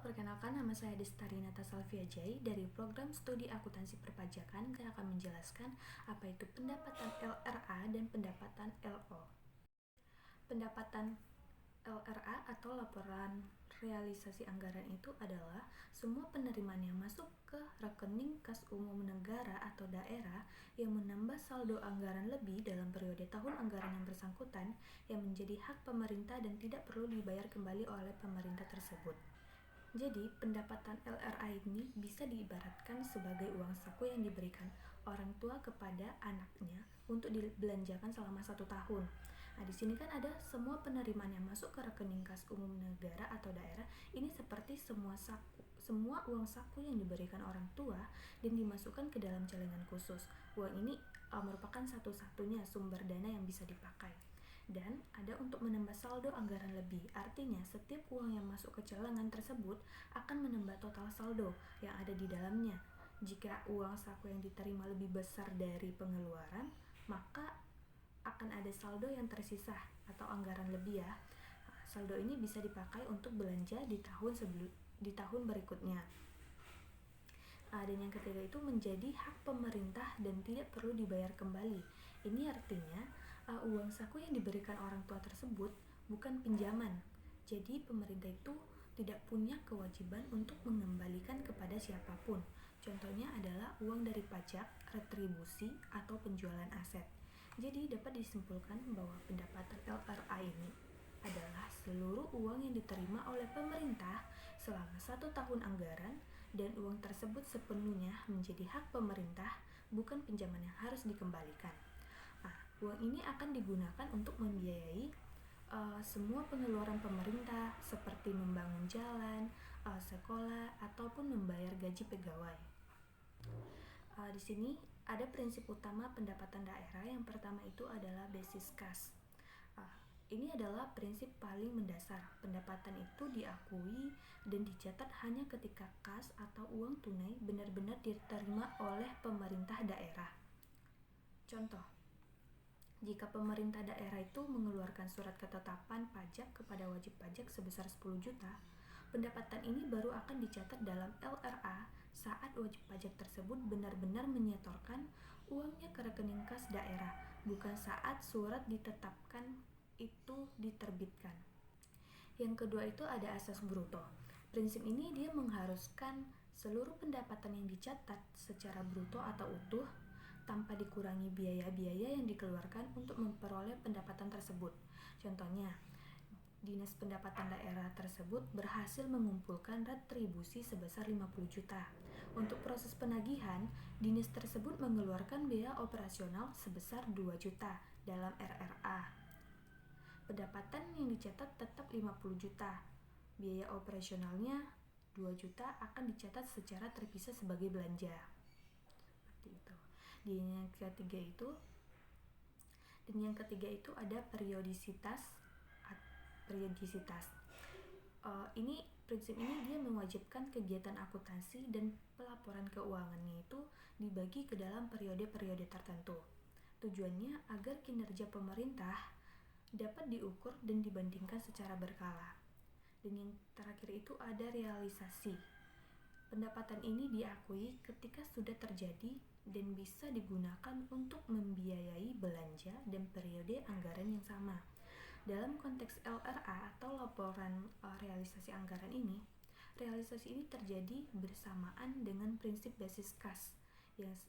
Perkenalkan, nama saya Destari Nata Salviajai dari program studi akuntansi perpajakan yang akan menjelaskan apa itu pendapatan LRA dan pendapatan LO. Pendapatan LRA atau laporan realisasi anggaran itu adalah semua penerimaan yang masuk ke rekening kas umum negara atau daerah yang menambah saldo anggaran lebih dalam periode tahun anggaran yang bersangkutan yang menjadi hak pemerintah dan tidak perlu dibayar kembali oleh pemerintah tersebut. Jadi, pendapatan LRA ini bisa diibaratkan sebagai uang saku yang diberikan orang tua kepada anaknya untuk dibelanjakan selama 1 tahun. Nah, di sini kan ada semua penerimaan yang masuk ke rekening kas umum negara atau daerah. Ini seperti semua uang saku yang diberikan orang tua dan dimasukkan ke dalam celengan khusus. Uang ini merupakan satu-satunya sumber dana yang bisa dipakai. Dan ada untuk menambah saldo anggaran lebih. Artinya, setiap uang yang masuk ke celengan tersebut akan menambah total saldo yang ada di dalamnya. Jika uang saku yang diterima lebih besar dari pengeluaran, maka akan ada saldo yang tersisa atau anggaran lebih ya. Saldo ini bisa dipakai untuk belanja di tahun berikutnya. Dan yang ketiga itu menjadi hak pemerintah dan tidak perlu dibayar kembali. Ini artinya uang saku yang diberikan orang tua tersebut bukan pinjaman. Jadi pemerintah itu tidak punya kewajiban untuk mengembalikan kepada siapapun. Contohnya adalah uang dari pajak, retribusi, atau penjualan aset. Jadi dapat disimpulkan bahwa pendapatan LRA ini adalah seluruh uang yang diterima oleh pemerintah selama 1 tahun anggaran dan uang tersebut sepenuhnya menjadi hak pemerintah, bukan pinjaman yang harus dikembalikan. Uang ini akan digunakan untuk membiayai semua pengeluaran pemerintah seperti membangun jalan, sekolah, ataupun membayar gaji pegawai. Di sini ada prinsip utama pendapatan daerah. Yang pertama itu adalah basis kas. Ini adalah prinsip paling mendasar. Pendapatan itu diakui dan dicatat hanya ketika kas atau uang tunai benar-benar diterima oleh pemerintah daerah. Contoh, jika pemerintah daerah itu mengeluarkan surat ketetapan pajak kepada wajib pajak sebesar 10 juta, pendapatan ini baru akan dicatat dalam LRA saat wajib pajak tersebut benar-benar menyetorkan uangnya ke rekening kas daerah, bukan saat surat ditetapkan itu diterbitkan. Yang kedua itu ada asas bruto. Prinsip ini dia mengharuskan seluruh pendapatan yang dicatat secara bruto atau utuh tanpa dikurangi biaya-biaya yang dikeluarkan untuk memperoleh pendapatan tersebut. Contohnya, Dinas Pendapatan Daerah tersebut berhasil mengumpulkan retribusi sebesar 50 juta. Untuk proses penagihan, dinas tersebut mengeluarkan biaya operasional sebesar 2 juta dalam RRA. Pendapatan yang dicatat tetap 50 juta. Biaya operasionalnya 2 juta akan dicatat secara terpisah sebagai belanja. Seperti itu. Dan yang ketiga itu ada periodisitas. Prinsip ini dia mewajibkan kegiatan akuntansi dan pelaporan keuangannya itu dibagi ke dalam periode-periode tertentu. Tujuannya agar kinerja pemerintah dapat diukur dan dibandingkan secara berkala. Dan yang terakhir itu ada realisasi. Pendapatan ini diakui ketika sudah terjadi dan bisa digunakan untuk membiayai belanja dan periode anggaran yang sama. Dalam konteks LRA atau laporan realisasi anggaran ini, realisasi ini terjadi bersamaan dengan prinsip basis kas,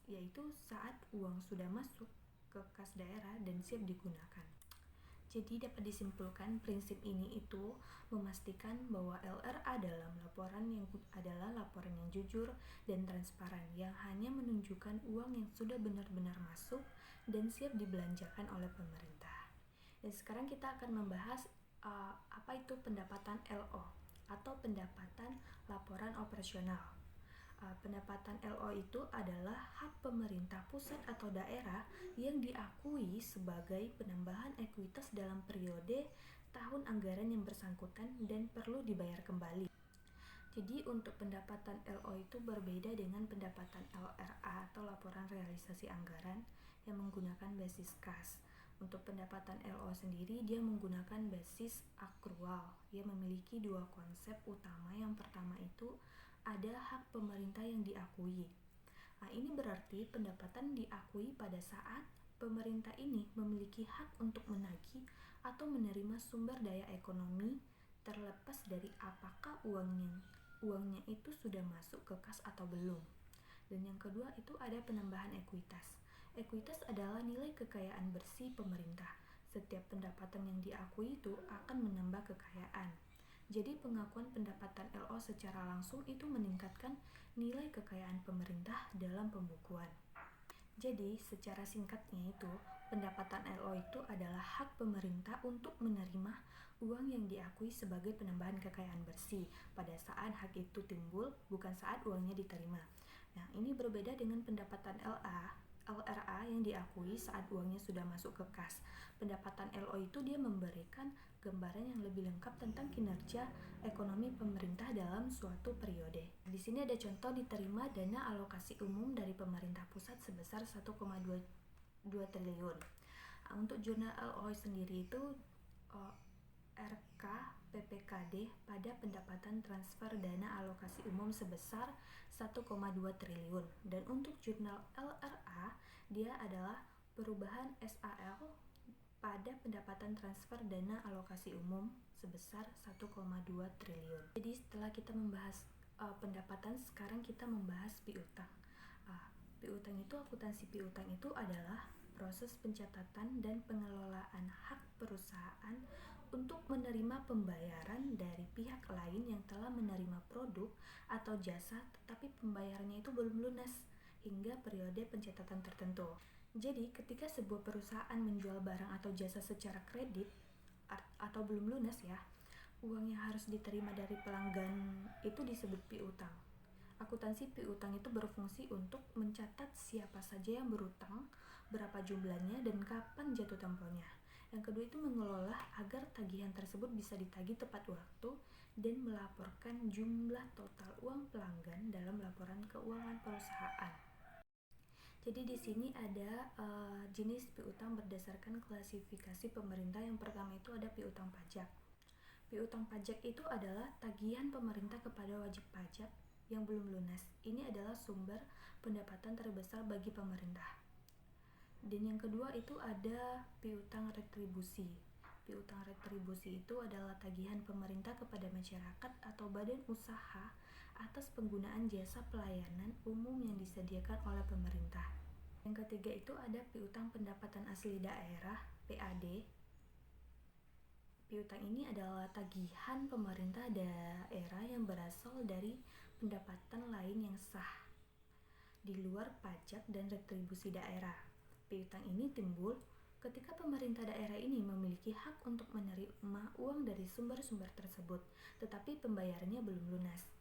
yaitu saat uang sudah masuk ke kas daerah dan siap digunakan. Jadi dapat disimpulkan prinsip ini itu memastikan bahwa LRA dalam laporan adalah laporan yang jujur dan transparan yang hanya menunjukkan uang yang sudah benar-benar masuk dan siap dibelanjakan oleh pemerintah. Dan sekarang kita akan membahas apa itu pendapatan LO atau pendapatan laporan operasional. Pendapatan LO itu adalah hak pemerintah pusat atau daerah yang diakui sebagai penambahan ekuitas dalam periode tahun anggaran yang bersangkutan dan perlu dibayar kembali. Jadi untuk pendapatan LO itu berbeda dengan pendapatan LRA atau laporan realisasi anggaran yang menggunakan basis kas. Untuk pendapatan LO sendiri, dia menggunakan basis akrual. Dia memiliki dua konsep utama. Yang pertama itu ada hak pemerintah yang diakui. Nah, ini berarti pendapatan diakui pada saat pemerintah ini memiliki hak untuk menagih atau menerima sumber daya ekonomi terlepas dari apakah uangnya itu sudah masuk ke kas atau belum. Dan yang kedua itu ada penambahan ekuitas. Ekuitas adalah nilai kekayaan bersih pemerintah. Setiap pendapatan yang diakui itu akan menambah kekayaan. Jadi pengakuan pendapatan LO secara langsung itu meningkatkan nilai kekayaan pemerintah dalam pembukuan. Jadi secara singkatnya itu, pendapatan LO itu adalah hak pemerintah untuk menerima uang yang diakui sebagai penambahan kekayaan bersih pada saat hak itu timbul, bukan saat uangnya diterima. Nah, ini berbeda dengan pendapatan LRA yang diakui saat uangnya sudah masuk ke kas. Pendapatan LO itu dia memberikan gambaran yang lebih lengkap tentang kinerja ekonomi pemerintah dalam suatu periode. Di sini ada contoh diterima dana alokasi umum dari pemerintah pusat sebesar 1,2 triliun. Untuk jurnal LO sendiri itu RK PPKD pada pendapatan transfer dana alokasi umum sebesar 1,2 triliun. Dan untuk jurnal LRA, dia adalah perubahan SAL pada pendapatan transfer dana alokasi umum sebesar 1,2 triliun. Jadi setelah kita membahas pendapatan, sekarang kita membahas piutang. Piutang itu, akuntansi piutang itu adalah proses pencatatan dan pengelolaan hak perusahaan untuk menerima pembayaran dari pihak lain yang telah menerima produk atau jasa tetapi pembayarannya itu belum lunas hingga periode pencatatan tertentu. Jadi ketika sebuah perusahaan menjual barang atau jasa secara kredit atau belum lunas ya, uang yang harus diterima dari pelanggan itu disebut piutang. Akuntansi piutang itu berfungsi untuk mencatat siapa saja yang berutang, berapa jumlahnya, dan kapan jatuh temponya. Yang kedua itu mengelola agar tagihan tersebut bisa ditagih tepat waktu dan melaporkan jumlah total uang pelanggan dalam laporan keuangan perusahaan. Jadi di sini ada jenis piutang berdasarkan klasifikasi pemerintah. Yang pertama itu ada piutang pajak. Piutang pajak itu adalah tagihan pemerintah kepada wajib pajak yang belum lunas. Ini adalah sumber pendapatan terbesar bagi pemerintah. Dan yang kedua itu ada piutang retribusi. Piutang retribusi itu adalah tagihan pemerintah kepada masyarakat atau badan usaha atas penggunaan jasa pelayanan umum yang disediakan oleh pemerintah. Yang ketiga itu ada piutang pendapatan asli daerah, PAD. Piutang ini adalah tagihan pemerintah daerah yang berasal dari pendapatan lain yang sah di luar pajak dan retribusi daerah. Piutang ini timbul ketika pemerintah daerah ini memiliki hak untuk menerima uang dari sumber-sumber tersebut, tetapi pembayarannya belum lunas.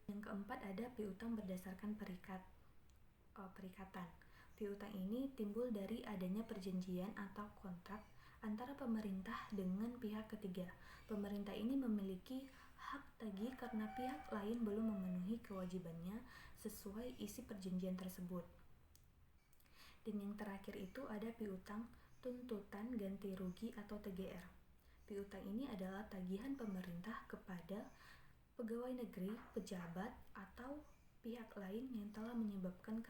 Yang keempat ada piutang berdasarkan perikatan. Piutang ini timbul dari adanya perjanjian atau kontrak antara pemerintah dengan pihak ketiga. Pemerintah ini memiliki hak tagih karena pihak lain belum memenuhi kewajibannya sesuai isi perjanjian tersebut. Dan yang terakhir itu ada piutang tuntutan ganti rugi atau TGR. Piutang ini adalah tagihan pemerintah kepada pegawai negeri, pejabat, atau pihak lain yang telah menyebabkan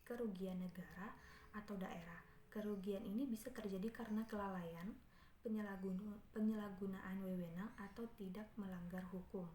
kerugian negara atau daerah. Kerugian ini bisa terjadi karena kelalaian, penyalahgunaan wewenang, atau tidak melanggar hukum.